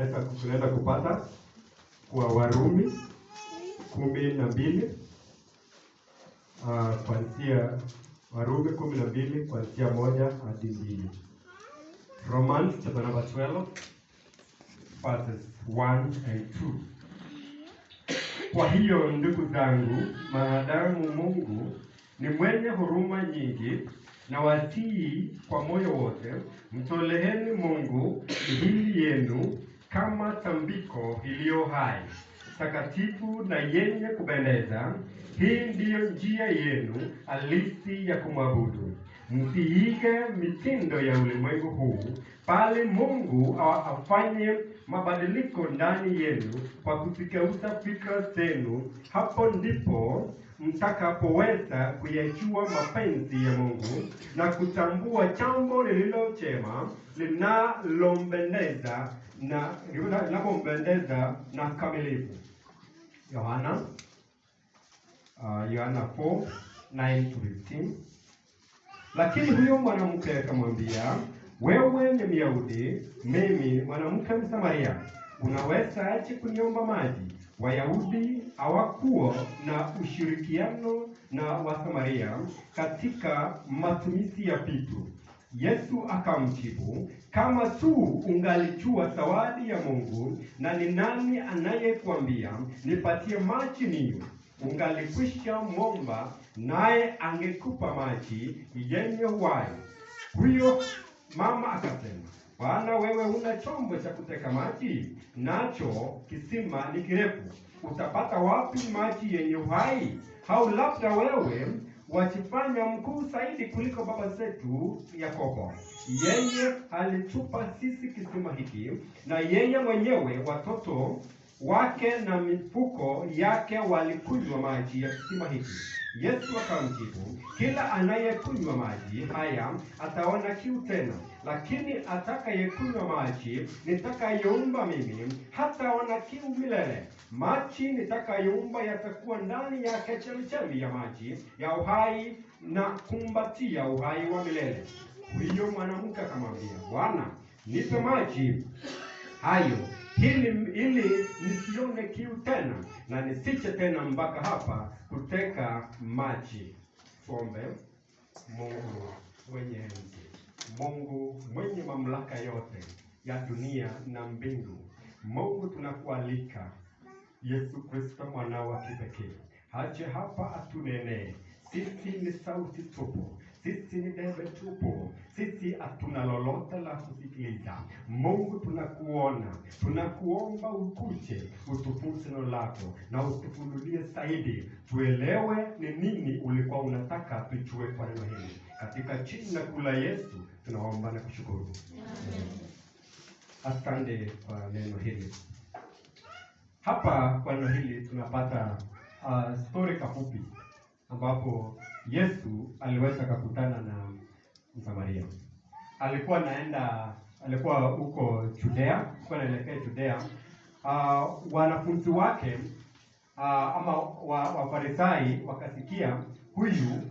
tunaenda kupata kwa Warumi 12 kuanzia Warumi 12 kuanzia 1 hadi 2. Romans chapter number 12 verses 1 and 2. Kwa hiyo ndugu zangu, maadamu Mungu ni mwenye huruma nyingi, na watii kwa moyo wote, mtoleheni Mungu miili yenu kama tambiko iliyo hai, takatifu na yenye kupendeza. Hii ndiyo njia yenu halisi ya kumwabudu. Msiige mitindo ya ulimwengu huu, bali Mungu afanye mabadiliko ndani yenu kwa kuzigeuza fikra zenu. Hapo ndipo mtakapoweza kuyajua mapenzi ya Mungu na kutambua jambo lililo jema, linalompendeza na kamilifu. Yohana 4:9-15. Lakini huyo mwanamke akamwambia, wewe ni Myahudi, mimi mwanamke Msamaria, unaweza aje kuniomba maji? Wayahudi hawakuwa na ushirikiano na Wasamaria katika matumizi ya vitu. Yesu akamjibu, kama tu ungalijua zawadi ya Mungu na ni nani anayekwambia nipatie maji ninywe, ungalikwisha mwomba naye angekupa maji yenye uhai. Huyo mama akasema, Bwana, wewe una chombo cha kuteka maji, nacho kisima ni kirefu. Utapata wapi maji yenye uhai? Au labda wewe wajifanya mkuu zaidi kuliko baba zetu Yakobo? Yeye alitupa sisi kisima hiki, na yeye mwenyewe, watoto wake na mifugo yake walikunywa maji ya kisima hiki. Yesu akamjibu, kila anayekunywa maji haya ataona kiu tena, lakini atakayekunywa maji nitakayoumba mimi hataona kiu milele. Maji nitakayoumba yatakuwa ndani yake chemchemi ya maji ya uhai na kumbatia uhai wa milele. Huyo mwanamke akamwambia, Bwana, nipe maji hayo ili nisione kiu tena na nisije tena mpaka hapa kuteka maji. Tuombe. Mungu mwenye enzi, Mungu mwenye mamlaka yote ya dunia na mbingu, Mungu tunakualika Yesu Kristo mwana wa kipekee aje hapa atunenee. Sisi ni sauti tupu, sisi ni debe tupu, sisi hatuna lolote la kusikiliza. Mungu tunakuona, tunakuomba ukuje utufunze neno lako na utufunulie zaidi, tuelewe ni nini ulikuwa unataka tujue kwa neno hili. Katika jina la Yesu tunaomba na kushukuru. Asante kwa neno hili. Hapa kwa neno hili tunapata story kafupi ambapo Yesu aliweza kukutana na Msamaria. Alikuwa huko Judea, alikuwa anaelekea Judea. Wanafunzi wake ama Wafarisai wakasikia huyu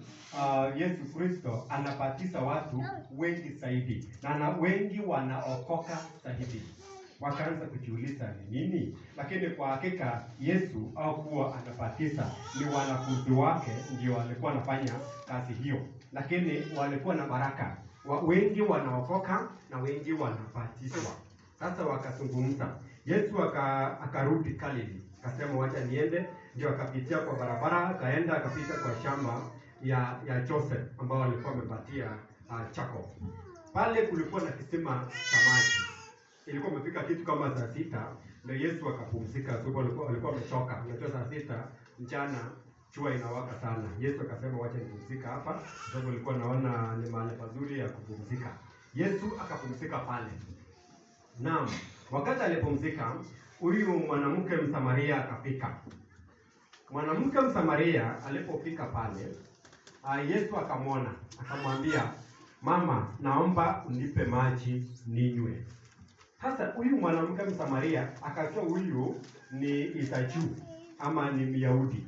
Yesu Kristo anabatiza watu wengi zaidi na wengi wanaokoka zaidi. Wakaanza kujiuliza ni nini, lakini kwa hakika Yesu hakuwa anabatiza, ni wanafunzi wake ndio walikuwa wanafanya kazi hiyo, lakini walikuwa na baraka, wengi wanaokoka na wengi wanabatizwa. Sasa wakazungumza, Yesu akarudi Galili, akasema wacha niende, ndio akapitia kwa barabara, akaenda akapita kwa shamba ya Joseph ambao walikuwa wamepatia Jacob. Pale kulikuwa na kisima cha maji. Ilikuwa imefika kitu kama saa 6 na Yesu akapumzika, sababu alikuwa amechoka. Unajua saa 6 mchana jua inawaka sana. Yesu akasema wacha nipumzika hapa, sababu alikuwa naona ni mahali pazuri ya kupumzika. Yesu akapumzika pale. Naam, wakati alipumzika, huyu mwanamke Msamaria akafika. Mwanamke Msamaria alipofika pale, Yesu akamwona, akamwambia, mama, naomba unipe maji ninywe. Sasa huyu mwanamke Msamaria akajua huyu ni Isaju ama ni Myahudi,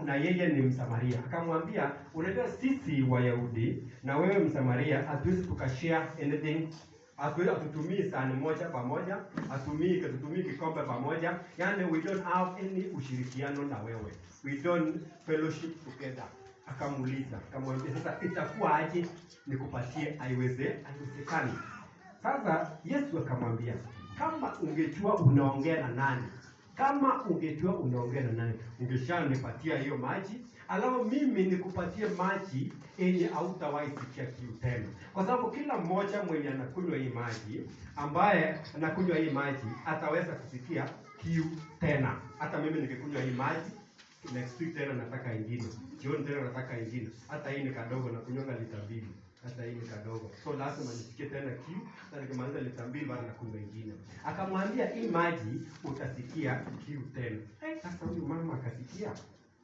na yeye ni Msamaria. Akamwambia, unajua sisi Wayahudi na wewe Msamaria hatuwezi tukashare anything Hatutumii sahani moja pamoja, hatutumii kikombe pamoja. Yani we don't have any ushirikiano na wewe. We don't fellowship together. Akamuuliza, akamwambia sasa itakuwa aje nikupatie? Haiwezekani. Sasa Yesu akamwambia, kama ungejua unaongea na nani, ungeshanipatia hiyo maji, alafu mimi nikupatie maji yenye hautawahi sikia kiu tena. Kwa sababu kila mmoja mwenye anakunywa hii maji, ambaye anakunywa hii maji ataweza kusikia kiu tena. Hata mimi nikikunywa hii maji, next week tena nataka ingine, jioni tena nataka ingine. Hata hii ni kadogo, na kunywa lita 2. Hata hii ni kadogo, so lazima nisikie tena kiu. Hata nikimaliza lita 2 bado nakunywa ingine. Akamwambia hii maji utasikia kiu tena. Sasa huyu mama akasikia.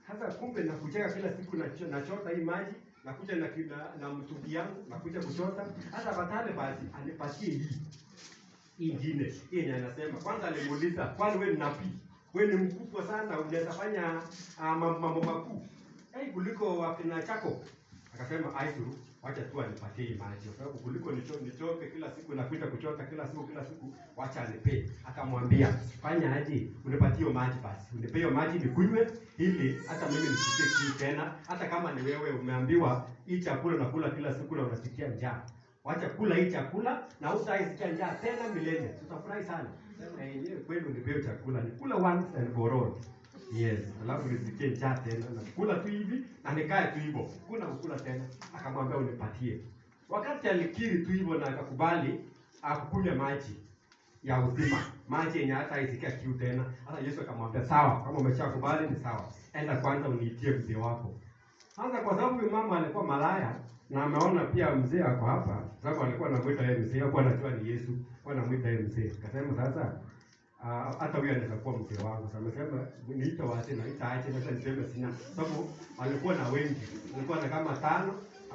Sasa kumbe nakucheka kila siku nachota hii maji, nakuja na mtungi yangu, nakuja kuchota. Hata badala basi anipatie hii ingine. Yeye anasema, kwanza alimuuliza, kwani wewe ni nabii? Wewe ni mkubwa sana, unaweza fanya mambo makuu kuliko wakina chako? Akasema, aisuru, wacha tu anipatie hii maji, kwa sababu kuliko nichoke kila siku na kuja kuchota kila siku, wacha anipe. Akamwambia, fanya aje, unipatie maji basi, unipe hiyo maji nikunywe, ili hata mimi nisikie kiu tena. Hata kama ni wewe umeambiwa hii chakula unakula kila siku na unasikia njaa, wacha kula hii chakula na hutaisikia njaa tena milele. Tutafurahi sana. Kweli unipe chakula nikula once and for all. Yes, alafu nisikie njaa tena, na kula tu hivi na nikae tu hivyo, kuna kukula tena. Akamwambia unipatie. Wakati alikiri tu hivyo na akakubali akukunywa maji ya uzima, maji yenye hata isikia kiu tena. Hata Yesu akamwambia, sawa, kama umeshakubali ni sawa, enda kwanza uniitie mzee wako. Sasa kwa sababu huyu mama alikuwa malaya na ameona pia mzee ako hapa, sababu alikuwa anamuita yeye mzee, hakuwa anajua ni Yesu, alikuwa anamuita yeye mzee. Akasema sasa hata huyu anaweza kuwa mzee wangu. Sasa amesema niita wazee na nitaache, sasa niseme sina, sababu alikuwa na wengi, alikuwa na kama 5,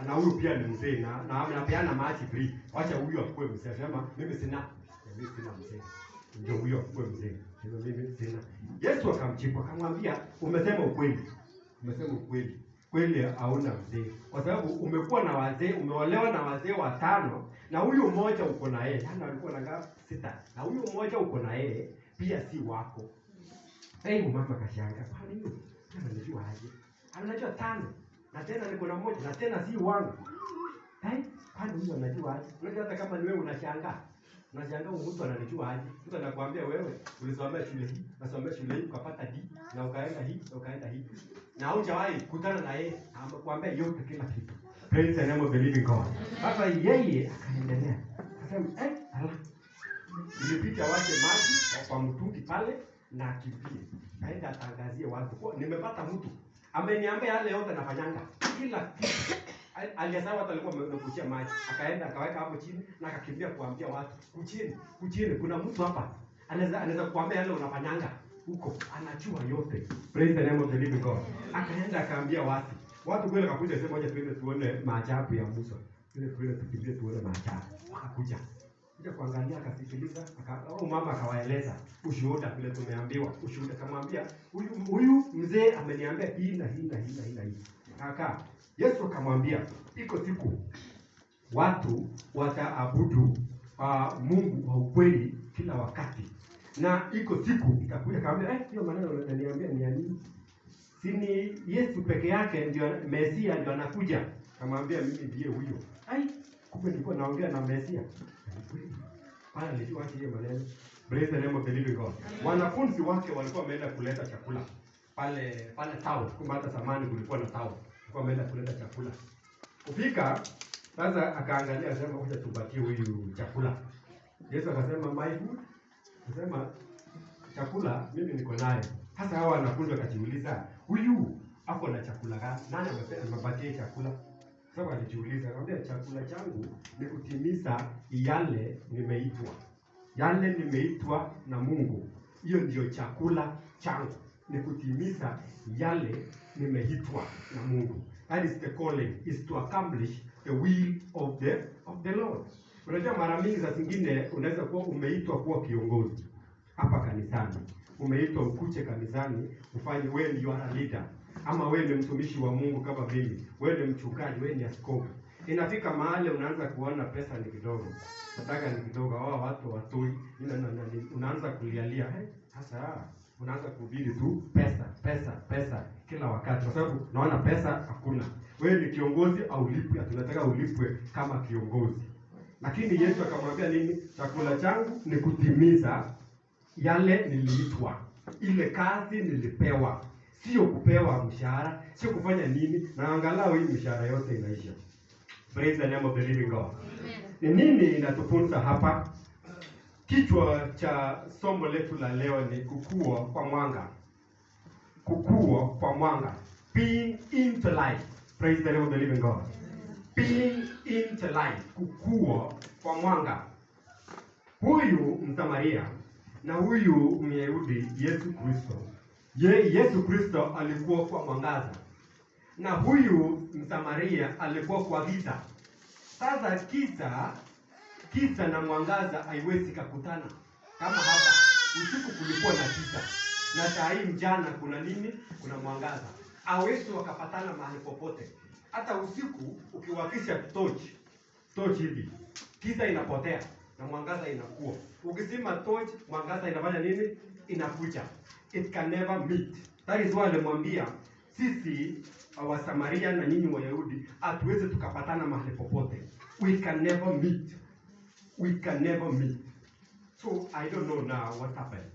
na huyu pia ni mzee na anapeana maji free. Acha huyu akue mzee. Sema mimi sina mzee, ndio huyo akue mzee, ndio mimi sina. Yesu akamjibu akamwambia, umesema ukweli, kweli hauna mzee, kwa sababu umekuwa na wazee, umeolewa na wazee 5, na huyu mmoja uko na yeye, yani alikuwa na 6, na huyu mmoja uko na yeye pia si wako. Mama kashangaa, kwa nini? Anajua aje? Anajua 5 na tena niko na mmoja na tena si wangu. Kwani huyu anajua aje? Unajua hata kama ni wewe unashangaa mtu ananijua aje? Mtu anakuambia wewe ulisomea shule hii, nasomea shule hii ukapata D na ukaenda hii na ukaenda hii, na hujawahi kukutana na yeye, anakuambia yote kila kitu. Praise the name of the living God. Sasa yeye akaendelea akasema, nilipita wache maji kwa mtungi pale na kimbie, kaenda atangazie watu kwa nimepata mtu ameniambia yale yote nafanyanga kila kitu. Aliyesawa hata alikuwa amekuchia maji, akaenda akaweka hapo chini na akakimbia kuambia watu, kuchini kuna mtu hapa anaweza kuambia yale unafanyanga huko, anajua yote. Praise the name of the living God. Akaenda akaambia watu kweli, akakuja sema moja, twende tuone maajabu ya Musa, twende tukimbie tuone maajabu. Wakakuja kuangalia, akasikiliza, mama akawaeleza ushuhuda vile tumeambiwa ushuhuda. Akamwambia huyu mzee ameniambia hii na hii. Kaka Yesu akamwambia, iko siku watu wataabudu Mungu wa ukweli kila wakati, na iko siku itakuja. Akamwambia, hiyo maneno unaniambia ni nini? Si ni Yesu peke yake ndio Mesia, ndio anakuja? Akamwambia, mimi ndiye huyo. Kumbe nilikuwa naongea na Mesia. Pale alijua hiyo maneno. Praise the name of the living God. Wanafunzi wake walikuwa wameenda kuleta chakula pale town. Kumbe hata zamani kulikuwa na town. Walikuwa wameenda kuleta chakula. Kufika sasa akaangalia, sema ngoja tupatie huyu chakula. Yesu akasema, my food. Akasema chakula mimi niko naye. Sasa hao wanafunzi wakajiuliza, huyu ako na chakula gani? Nani amepatia chakula? Sasa alijiuliza, akamwambia, chakula changu ni kutimiza yale nimeitwa na Mungu. Hiyo ndio chakula changu, ni kutimiza yale nimeitwa na Mungu. That is the calling, is to accomplish the will of the Lord. Unajua mara mingi za zingine unaweza kuwa umeitwa kuwa kiongozi hapa kanisani, umeitwa ukuje kanisani ufanye, wewe you are a leader, ama wewe ni mtumishi wa Mungu kama mimi, wewe ni mchungaji, wewe ni askofu. inafika mahali unaanza kuona pesa ni kidogo, nataka ni kidogo, hao watu watoi, unaanza kulialia. Sasa unaanza kuhubiri tu pesa pesa pesa kila wakati, kwa sababu unaona pesa hakuna. Wewe ni kiongozi au lipwe, tunataka ulipwe kama kiongozi. Lakini Yesu akamwambia nini? Chakula changu ni kutimiza yale niliitwa, ile kazi nilipewa, sio kupewa mshahara, sio kufanya nini na angalau hii mshahara yote inaisha. Praise the name of the living God. Ni nini inatufunza hapa? Kichwa cha somo letu la leo ni kukua kwa mwanga. Kukua kwa mwanga. Being into light. Praise the name of the living God. Being into light. Kukua kwa mwanga. Huyu Msamaria na huyu Myahudi, Yesu Kristo. Yesu Kristo alikuwa kwa mwangaza. Na huyu Msamaria alikuwa kwa giza. Sasa giza na mwangaza haiwezi kukutana. Kama hapa usiku kulikuwa na giza na saa hii mchana kuna nini? Kuna mwangaza. Hawezi wakapatana mahali popote. Hata usiku ukiwakisha torch hivi, giza inapotea na mwangaza inakuwa. Ukizima torch, mwangaza inafanya nini? Inakuja. It can never meet. That is why alimwambia sisi wa Samaria na nyinyi Wayahudi hatuwezi tukapatana mahali popote. We can never meet. We can never meet. So I don't know now what happened.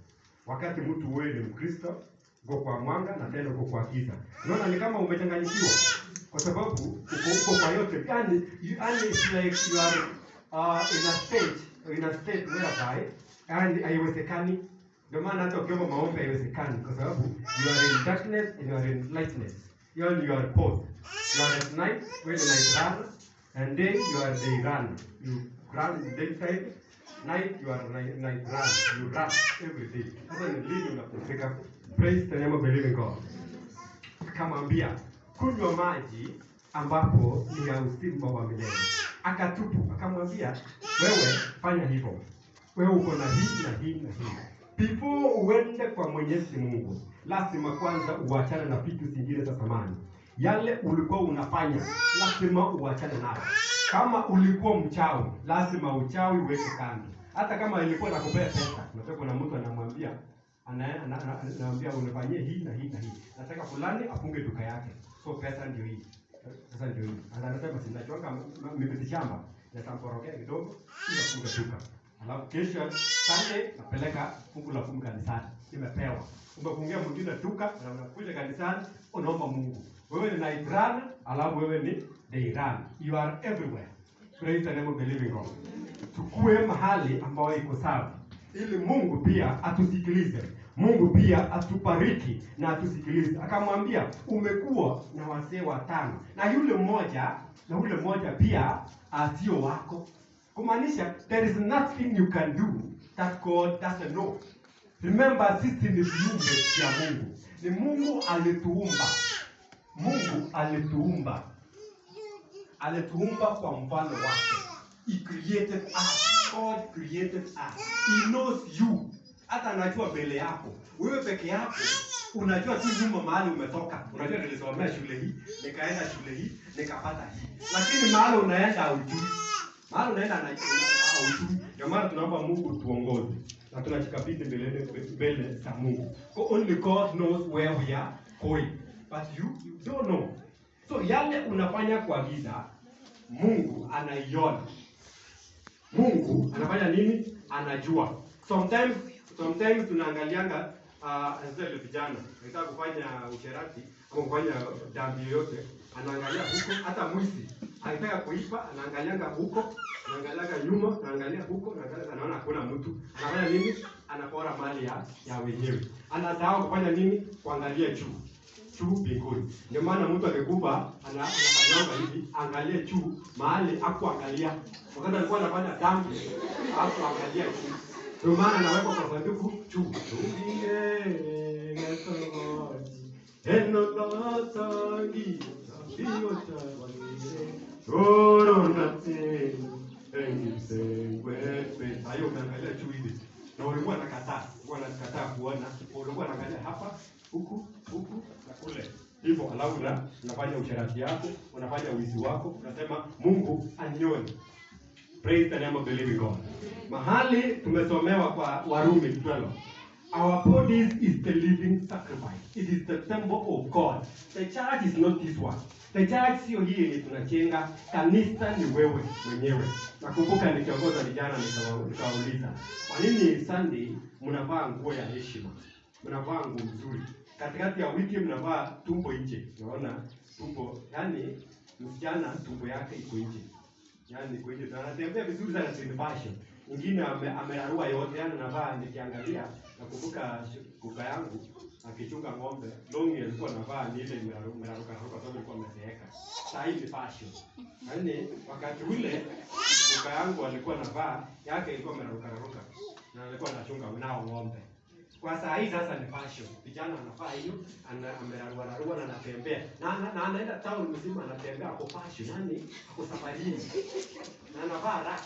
Wakati mtu wewe ni Mkristo, uko kwa mwanga na tena uko kwa giza. Unaona ni kama umechanganyikiwa kwa sababu uko kwa yote. Yani it's like you are in a state whereby and haiwezekani. Ndio maana hata ukiomba maombi haiwezekani kwa sababu you are in darkness and you are in lightness. You are both. You are at night when the night run, and day you are day run. You run daytime, night you are night run. You run every day. Sasa ni lini unapofika? Praise the name of the living God. Akamwambia kunywa maji ambapo ni ya uzima wa milele. Akatupu, akamwambia wewe fanya hivyo. Wewe uko na hii na hii na hii. Before uende kwa Mwenyezi Mungu, lazima kwanza uachane na vitu zingine za zamani. Yale ulikuwa unafanya, lazima uachane nayo. Kama ulikuwa mchawi, lazima uchawi uweke kando. Hata kama ilikuwa nakupea pesa, unataka kuna mtu anamwambia, anaambia unafanyie hii na hii na hii. Nataka fulani afunge duka yake. So pesa ndio hii. Sasa ndio hii. Anasema sinachonga mimi shamba, natamporokea kidogo, ili afunge duka. Alafu kesho Sunday napeleka fungu la 10 kanisani. Nimepewa. Umefungia mwingine duka na unakuja kanisani unaomba Mungu. Wewe ni night runner, alafu wewe ni day runner. You are everywhere. Praise the name of the living God. Tukue mahali ambao iko sawa. Ili Mungu pia atusikilize. Mungu pia atubariki na atusikilize. Akamwambia umekuwa na wazee watano. Na yule mmoja pia sio wako. Kumaanisha there is nothing you can do that God doesn't know. Remember sisi ni viumbe vya Mungu. Ni Mungu alituumba. Mungu alituumba. Alituumba kwa mfano wake. He created us. God created us. He knows you. Hata anajua mbele yako. Wewe peke yako unajua tu nyuma mahali umetoka. Unajua nilisomea shule hii, nikaenda shule hii, nikapata hii. Lakini mahali unaenda hujui. Mahali unaenda hujui. Ndio maana tunaomba Mungu tuongoze. Na tunajikabidhi mbele za Mungu. Only God knows where we are going. But you don't know. So yale unafanya kwa giza, Mungu anaiona. Mungu anafanya nini? Anajua. Sometimes tunaangalianga zile vijana wanataka kufanya usherati au kufanya dhambi yoyote, anaangalia huko. Hata mwizi anataka kuiba, anaangalianga huko, anaangalianga nyuma, anaangalia huko, anaona hakuna mtu. Anafanya nini? Anapora mali ya wenyewe. Anasahau kufanya nini? Kuangalia juu mbinguni. Ndio maana mtu akikufa anafanyanga hivi, angalie juu mahali hakuangalia. Wakati alikuwa anafanya dhambi hakuangalia juu. Ndio maana anaweka kwa sanduku juu. Hayo unaangalia juu hivi. Na ulikuwa unakataa kuona. Ulikuwa unaangalia hapa, huku na kule. Hivyo alafu unafanya usherati yako, unafanya wizi wako, unasema Mungu anione. Praise the name of the living God. Mahali tumesomewa kwa Warumi 12. Our bodies is the living sacrifice. It is the temple of God. The church is not this one. The church sio hii yenye tunachenga, kanisa ni wewe mwenyewe. Nakumbuka nikiongoza vijana nikawauliza, kwa nini Sunday mnavaa nguo ya heshima? Mnavaa nguo nzuri. Katikati ya wiki mnavaa tumbo nje. Unaona tumbo, yani msichana tumbo yake iko nje. Yani iko nje. Anatembea vizuri sana in fashion. Mwingine amerarua yote, yani anavaa nikiangalia. Nakumbuka kuka yangu akichunga ng'ombe, longi alikuwa anavaa ni ile meraruka sababu alikuwa amezeeka. Sasa hii ni fashion. Yaani wakati ule kuka yangu alikuwa anavaa yake ilikuwa meraruka na alikuwa anachunga nao ng'ombe. Kwa saa hii sasa ni fashion. Vijana anavaa hiyo, amerarua na anatembea. Na anaenda town mzima anatembea kwa fashion, yani ako safarini. Na anavaa rack.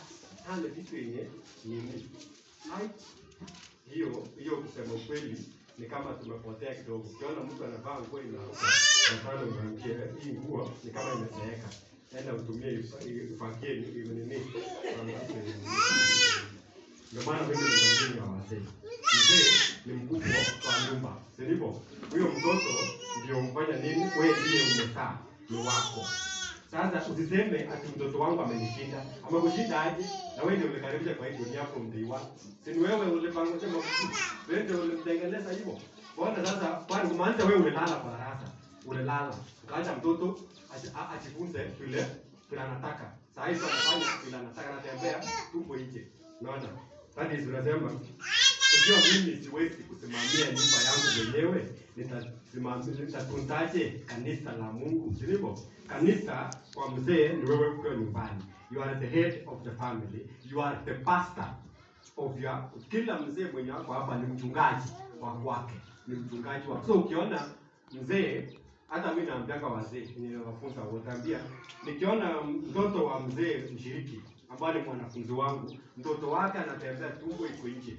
Hana vitu yenye nini. Hai. Hiyo kusema ukweli ni kama tumepotea kidogo. Ukiona mtu anavaa nguo inaruka, mfano unamkia hii nguo ni kama imezeeka. Enda utumie ifakie nini? Ndio maana mimi nimwambia wazee. Mzee ni mkubwa kwa nyumba. Sivyo? Huyo mtoto ndio mfanya nini? Wewe ndiye umezaa, ni wako. Sasa usiseme ati mtoto wangu amenishinda. Amekushinda aje? Na wewe ndio umekaribisha kwa hii dunia yako mteiwa. Si wewe ulipanga sema wewe ndio ulimtengeneza hivyo. Bwana sasa kwani kumaanisha wewe unalala kwa darasa. Unalala. Ukaacha mtoto ajifunze vile anataka. Sasa hivi anafanya vile anataka, anatembea tumbo nje. Unaona? Hadi tunasema ikiwa mimi siwezi kusimamia nyumba yangu mwenyewe, nitatunzaje kanisa la Mungu? Sivyo? Kanisa kwa mzee ni wewe ukiwa nyumbani. You are the head of the family. You are the pastor of your. Kila mzee mwenye wako hapa ni mchungaji wa kwake. Ni mchungaji wa. So ukiona mzee, hata mimi naambianga wazee, ninawafunza wataambia, nikiona mtoto wa mzee mshiriki ambaye ni mwanafunzi wangu, mtoto wake anatembea tumbo iko nje.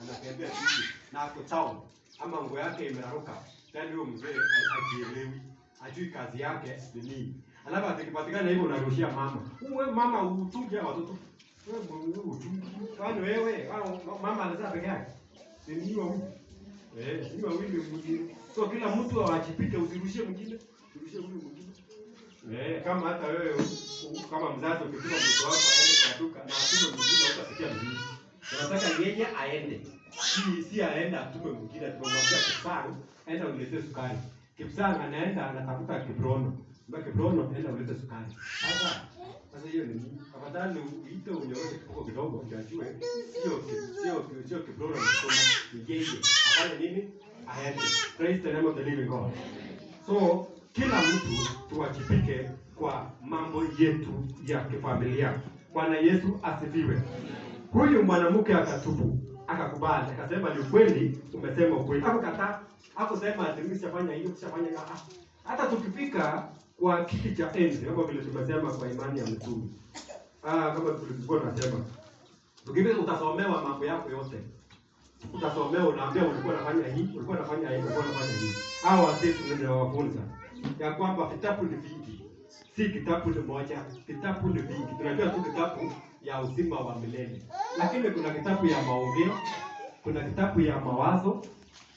Anatembea nje na ako town ama nguo yake imeraruka. Tena huyo mzee hajielewi. Hajui kazi yake ni nini. Alafu akipatikana hivyo unarushia mama. Wewe mama utunge watoto. Wewe utunge. Kwani wewe mama anazaa peke yake? Ni wawili. Ni wawili mwingine. So kila mtu awajipike, usirushie mwingine. Usirushie mwingine. Kama hata wewe kama mzazi ukituma mtoto wako aende kwa duka na atume mwingine utasikia vizuri. Unataka yeye aende. Si aende atume mwingine, tumemwambia Kipsang, aenda uniletee sukari. Kipsang anaenda anatafuta Kibrono. Mbona Kibrono aenda ulete sukari. Sasa hiyo ni nini? Afadhali uite unyoroshe kidogo kidogo ndio ajue sio Kibrono ni yeye. Afanye nini? Aende. Praise the name of the living God. So kila mtu tuwajibike kwa mambo yetu ya kifamilia. Bwana Yesu asifiwe. Huyu mwanamke akatubu, akakubali, akasema ni kweli, umesema ukweli. Hakukataa, hakusema ati mimi sifanya hiyo, sifanya hiyo. Hata tukifika kwa kiti cha enzi, kama vile tumesema kwa imani ya mtume. Kama tulikuwa tunasema, tukifika utasomewa mambo yako yote. Utasomewa, unaambia ulikuwa unafanya hii, ulikuwa unafanya hii, ulikuwa unafanya hii. Hao wazee tunawafunza ya kwamba vitabu ni vingi. Si kitabu ni moja, kitabu ni vingi. Tunajua tu kitabu ya uzima wa milele. Lakini kuna kitabu ya maongeo, kuna kitabu ya mawazo,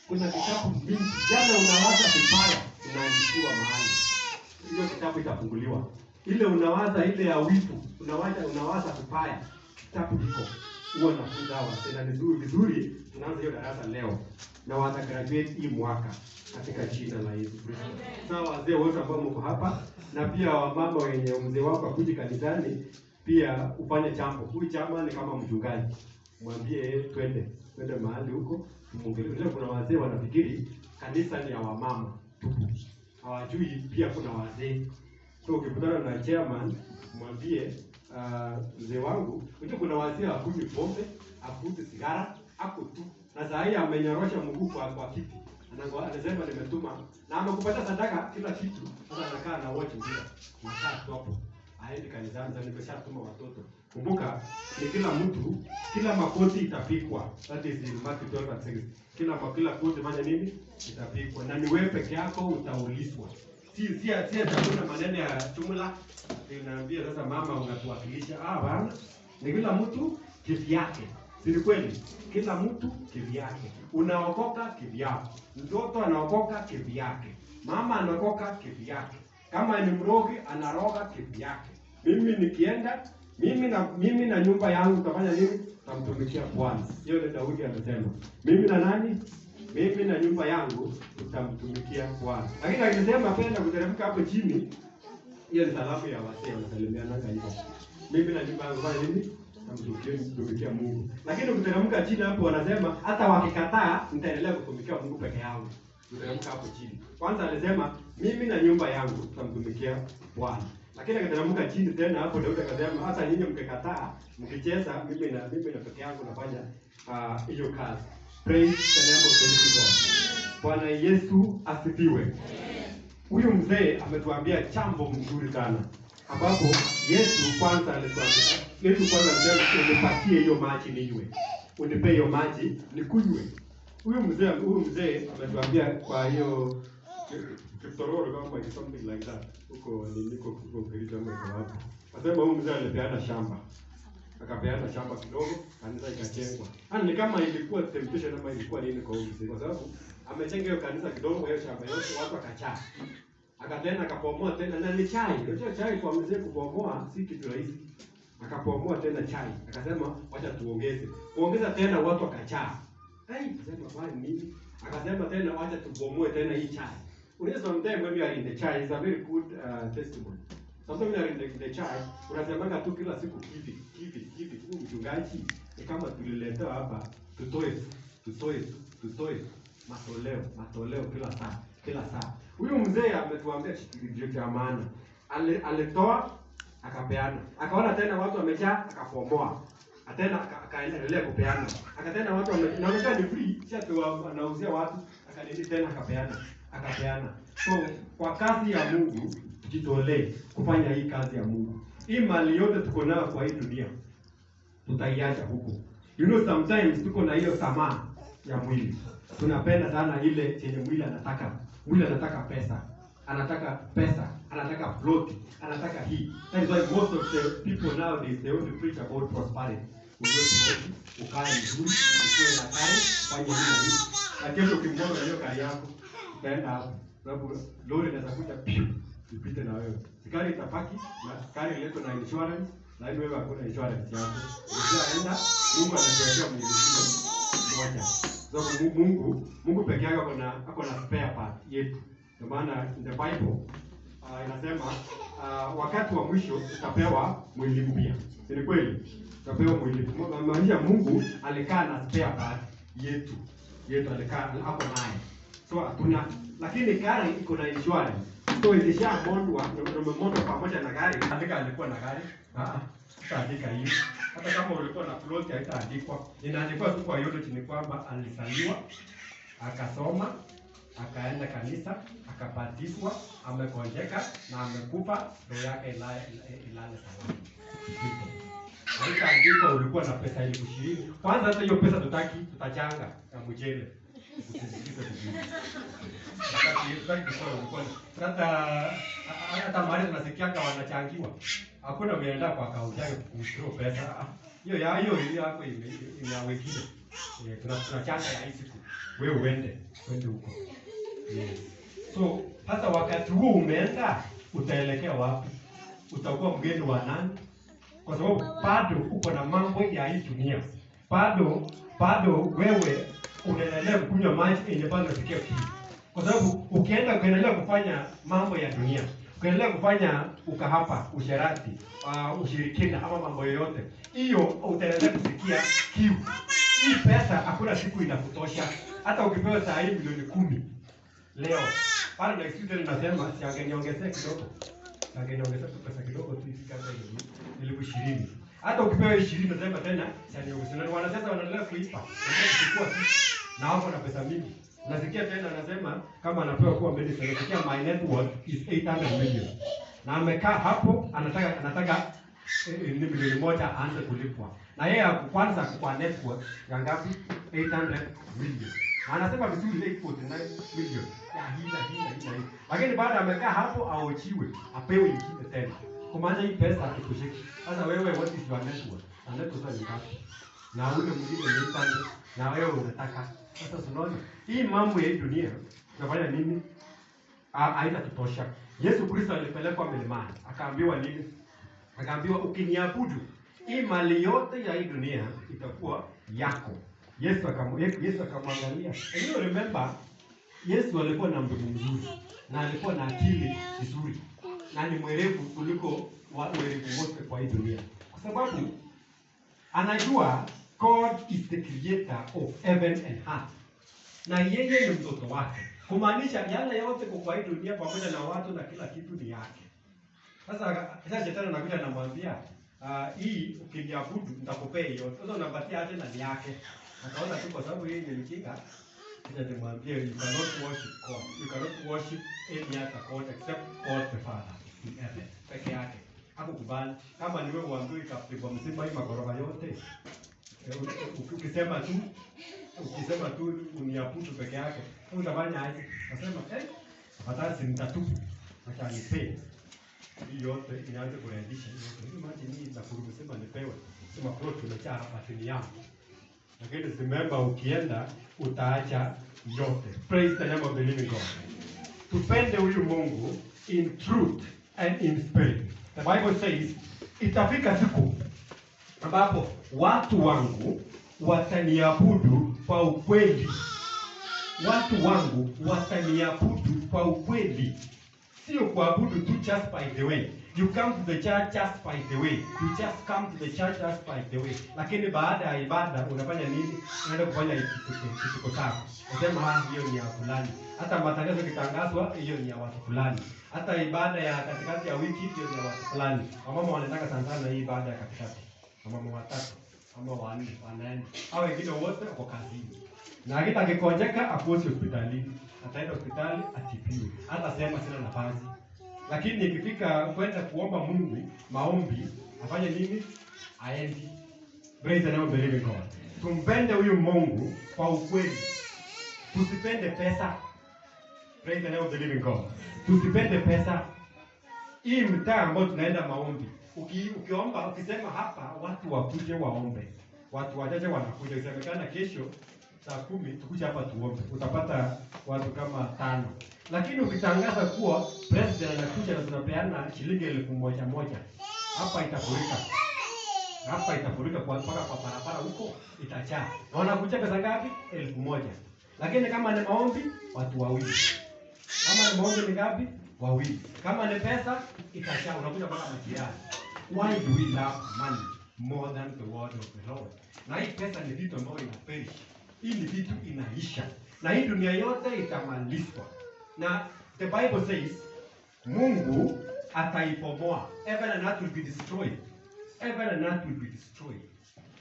kuna kitabu vingi. Jana unawaza vibaya, unaandikiwa mahali. Hiyo kitabu itafunguliwa. Ile unawaza ile ya wivu, unawaza vibaya, kitabu kiko. Huwa nafunza tena vizuri, tunaanza hiyo darasa leo. Na wata graduate hii mwaka katika jina la Yesu Kristo. Sasa wazee wote ambao mko hapa na pia wamama wenye mzee wako akuje kanisani pia ufanye jambo. Huyu chama ni kama mchungaji. Mwambie twende mahali huko tumongelee. Kuna wazee wanafikiri kanisa ni ya wamama tupu. Hawajui pia kuna wazee. So ukikutana na chairman mwambie mzee wangu, kuna wazee hakunywi pombe, hakuti sigara, hapo tu. Na saa hii amenyorosha mguu kwa kiti. Anasema nimetuma na amekupatia sadaka kila kitu. Sasa anakaa na wote ndio. Nakaa hapo. Aende kanisani, nimeshatuma watoto. Kumbuka ni kila mtu, kila makoti itapikwa. That is in Matthew 12:6. Kila koti fanya nini? Itapikwa. Na ni wewe peke yako utaulizwa. si hakuna maneno ya jumla. Ninaambia sasa mama unatuwakilisha. Bwana, ni kila mtu kivyake. Si kweli? Kila mtu kivyake. Unaokoka kivyako. Mtoto anaokoka kivyake. Mama anaokoka kivyake. Kama ni mrogi anaroga kivyake. Mimi nikienda, mimi na nyumba yangu tutafanya nini? Tutamtumikia Bwana. Hiyo ndio Daudi amesema. Mimi na nani? Mimi na nyumba yangu tutamtumikia Bwana. Lakini akisema penda kuteremka hapo chini, hiyo ni salamu ya wasee wanasalimiana hivyo. Mimi na nyumba yangu fanya nini? Tutamtumikia Mungu. Lakini ukiteremka chini hapo wanasema hata wakikataa nitaendelea kutumikia Mungu peke yangu. Kuteremka hapo chini. Kwanza alisema mimi na nyumba yangu tutamtumikia Bwana. Lakini akiteremka chini tena hapo Daudi akasema hata nyinyi mkikataa, mkicheza mimi na peke yangu nafanya hiyo kazi. Praise the name of the living God. Bwana Yesu asifiwe. Huyu mzee ametuambia jambo mzuri sana. Ambapo Yesu kwanza alisema unipatie hiyo maji ninywe. Unipe hiyo maji nikunywe. Huyu mzee ametuambia kwa hiyo Kitororo kama something like that. Huko Kericho hapo. Anasema huyu mzee alipeana shamba. Akapeana shamba kidogo, kanisa ikajengwa. Ni kama ilikuwa temptation ama ilikuwa nini kwa huyu mzee, kwa sababu amejenga hiyo kanisa kidogo, hiyo shamba yote watu wakachaa. Akatena akapomoa tena na ni chai. Unajua chai kwa mzee kupomoa si kitu rahisi. Akapomoa tena chai. Akasema wacha tuongeze. Kuongeza tena watu wakachaa. Akasema kwani nini? Akasema tena wacha tubomoe tena hii chai. Unaweza sometimes when you are in the chai is a very good testimony. Sometimes when you are in the chai, unasemanga tu kila siku hivi. Huyu mchungaji ni kama tuliletewa hapa tutoe matoleo kila saa. Huyu mzee ametuambia kitu cha maana. Alitoa akapeana. Akaona tena watu wamejaa akapomoa. Atena akaendelea kupeana. Akatena watu wanaonekana ni free, si ati anauzia watu, akanini tena akapeana. So kwa kazi ya Mungu tujitolee kufanya hii kazi ya Mungu. Hii mali yote tuko nayo kwa hii dunia tutaiacha huko. You know sometimes tuko na hiyo tamaa ya mwili. Tunapenda sana ile chenye mwili anataka. Mwili anataka pesa. Anataka float, anataka hii. That is why most of the people nowadays they only preach about prosperity. Ukae vizuri, uwe na gari, fanye nini. Na kesho ukimwona hiyo gari yako, utaenda hapo. Sababu lori linaweza kuja ipite na wewe. Gari itapaki na gari ile na insurance, na wewe hakuna insurance yako. Ukienda Mungu anakuletea mwingine moja. So Mungu pekee yake ako na spare part yetu. Kwa maana in the Bible inasema wakati wa mwisho tutapewa mwili mpya. Ni kweli? Tutapewa mwili mpya. Maanisha Mungu alikaa na spare part yetu alikaa hapo naye. So hatuna, lakini gari iko na insurance. So ilishamondwa pamoja na gari. Andika alikuwa na gari. Andika hiyo. Hata kama ulikuwa na float haitaandikwa. Inaandikwa tu kwa yote ni kwamba alizaliwa, akasoma, akaenda kanisa, akabatizwa, amekonjeka na amekufa, roho yake ilale salama. Haitaandikwa ulikuwa na pesa 20,000. Kwanza hata hiyo pesa tutachanga ya mjele. Hata mahali tunasikianga wanachangiwa. Hakuna umeenda kwa akaunti yako kushiro pesa. Hiyo yako imewekile. Tunachanga ya hii siku. Wewe uende huko. So hata wakati huo umeenda, utaelekea wapi? Utakuwa mgeni wa nani? Kwa sababu bado uko na mambo ya hii dunia. Bado wewe unaendelea kunywa maji yenye bado unafikia kiu. Kwa sababu ukiendelea kufanya mambo ya dunia, ukiendelea kufanya ukahapa, usherati, ushirikina ama mambo yoyote, hiyo utaendelea kusikia kiu. Hii pesa hakuna siku inakutosha. Hata ukipewa saa hii milioni 10 leo, bado na excuse nasema siangeniongezea kidogo. Angeniongezea pesa kidogo tu ifika hata hivi. 20,000. Hata ukipewa 20 nasema tena sianiongezea. Wanasema wanaendelea kuipa. Wanachukua na hapo na pesa mingi. Nasikia tena anasema kama anapewa kuwa medicine, nasikia my net worth is 800 million. Na amekaa hapo anataka ni milioni 1 aanze kulipwa. Na yeye kwanza kwa net worth ya ngapi? 800 million. Anasema vizuri 849 million. Ya hii. Lakini baada amekaa hapo aochiwe, apewe ingine tena. Kwa maana hii pesa haitosheki. Sasa wewe what is your net worth? Na net worth ni ngapi? Na ule mwingine ni tani na wewe unataka. Sasa unaona hii mambo ya hii dunia tunafanya nini? Haitatutosha. Yesu Kristo alipelekwa milimani, akaambiwa nini? Akaambiwa ukiniabudu, hii mali yote ya hii dunia itakuwa yako. Yesu akamwangalia. You remember, Yesu alikuwa na mdomo mzuri na alikuwa na akili nzuri na ni mwerevu kuliko werevu wote kwa hii dunia, kwa sababu anajua God is the creator of heaven and earth, na yeye ni mtoto wake, kumaanisha yale yote kwa hii dunia pamoja na watu na kila kitu ni yake. Sasa shetani anakuja anamwambia hii ukiniabudu nitakupea yote. Sasa unapatia hata na yake. Ataona tu kwa sababu yeye ni mjinga. Kisha nimwambie you cannot worship God. You cannot worship any other God except God the Father in heaven. Peke yake. Hakukubali. Kama ni wewe uambiwe ikapigwa msiba hii magorofa yote. Ukisema tu uniabudu peke yake. Utafanya aje? Nasema hata si nitatubu. Acha nipe. Hii yote inaanza kurejesha yote. Imagine hii na kurusema nipewe. Sema plot tumejaa hapa chini yangu. Lakini remember ukienda utaacha yote. Praise the name of the living God. Tupende huyu Mungu in truth and in spirit. The Bible says itafika siku ambapo watu wangu wataniabudu kwa ukweli. Watu wangu wataniabudu kwa ukweli. Sio kuabudu tu just by the way. You come to the church just by the way. You just come to the church just by the way. Lakini baada ya ibada unafanya nini? Unaenda kufanya kituko chako. Unasema hiyo ni ya fulani. Hata matangazo kitangazwa hiyo ni ya watu fulani. Hata ibada ya katikati ya wiki hiyo ni ya watu fulani. Wamama wanataka sana hii ibada ya katikati. Wamama watatu ama wanne wanaenda. Hao wengine wote wako kazini. Na akita akikonjeka akosi hospitalini. Ataenda hospitali atibiwe. Hata sema sina nafasi. Lakini ikifika kwenda kuomba Mungu maombi, afanye nini? Aendi. Praise the name of the living God. Tumpende huyu Mungu kwa ukweli. Tusipende pesa. Praise the name of the living God. Tusipende pesa. Hii mtaa ambao tunaenda maombi. Ukiomba, ukisema hapa watu wakuje waombe. Watu wachache wanakuja. Isemekana kesho saa 10 tukuje hapa tuombe. Utapata watu kama 5. Lakini ukitangaza kuwa president anakuja na tunapeana shilingi 1,000, hapa itafurika. Hapa itafurika kwa mpaka kwa barabara huko itachaa. Na wanakuja pesa ngapi? 1,000. Lakini kama ni maombi watu wawili. Kama ni maombi ni ngapi? Wawili. Kama ni pesa itachaa, unakuja mpaka majirani. Why do we love money more than the word of the Lord? Na hii pesa ni vitu ambavyo inaperish. Hii ni vitu inaisha. Na hii dunia yote itamalizwa. Na the Bible says Mungu ataipomoa. Heaven and earth will be destroyed. Heaven and earth will be destroyed.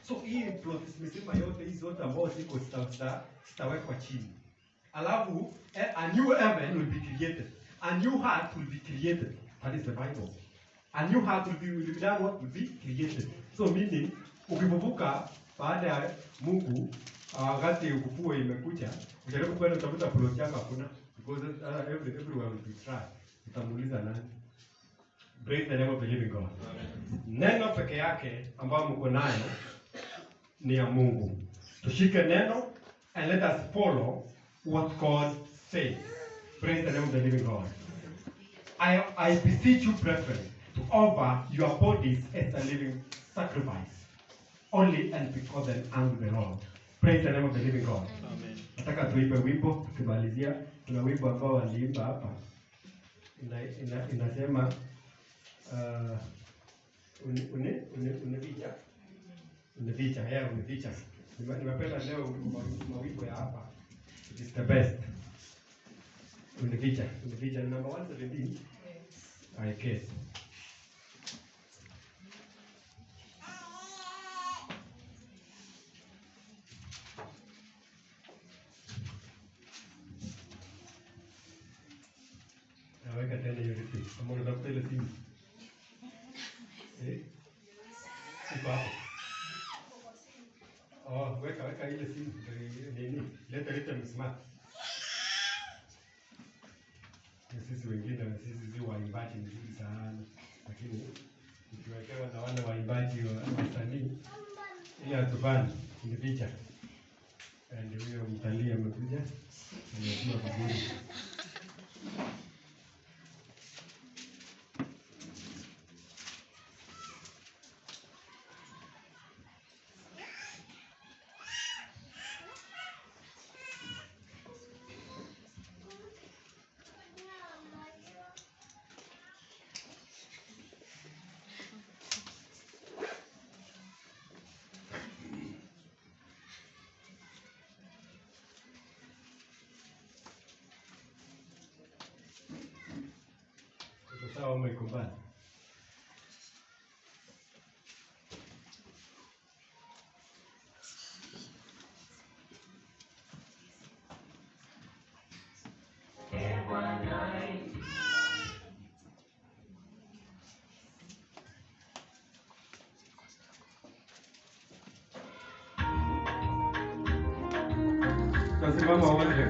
So hii plot zimesema yote hizo zote ambazo ziko zitawekwa chini. Alafu a new heaven will be created. A new heart will be created. That is the Bible. A new heart will be done what will be created. So meaning ukifufuka baada ya Mungu wakati ufufuo imekuja, ujaribu kwenda utafuta plot yako hakuna, because everywhere will be try. Utamuuliza nani? Praise the name of the living God. Neno peke yake ambayo mko nayo ni ya Mungu. Tushike neno and let us follow what God says. Praise the name of the living God. I beseech you, brethren, to offer your bodies as a living sacrifice, only and because unto the Lord. Praise the name of the living God. Amen. Nataka tuimbe wimbo tukimalizia. Kuna wimbo ambao waliimba hapa. Inasema unificha. Nimependa leo mawimbo ya hapa. It is the best. Unificha number 117. I guess. Naweka tena hiyo repeat. Kama unatafuta ile simu. Iko hapo. Weka ile simu. Nini? Leta ni smart. Sisi wengine sisi waimbaji nzuri sana, lakini tukiwekewa na wale waimbaji wa wasanii ili atubani ni picha. Ndio huyo mtalii amekuja amejua vizuri. Sawa, umekubali. Tasimama wote.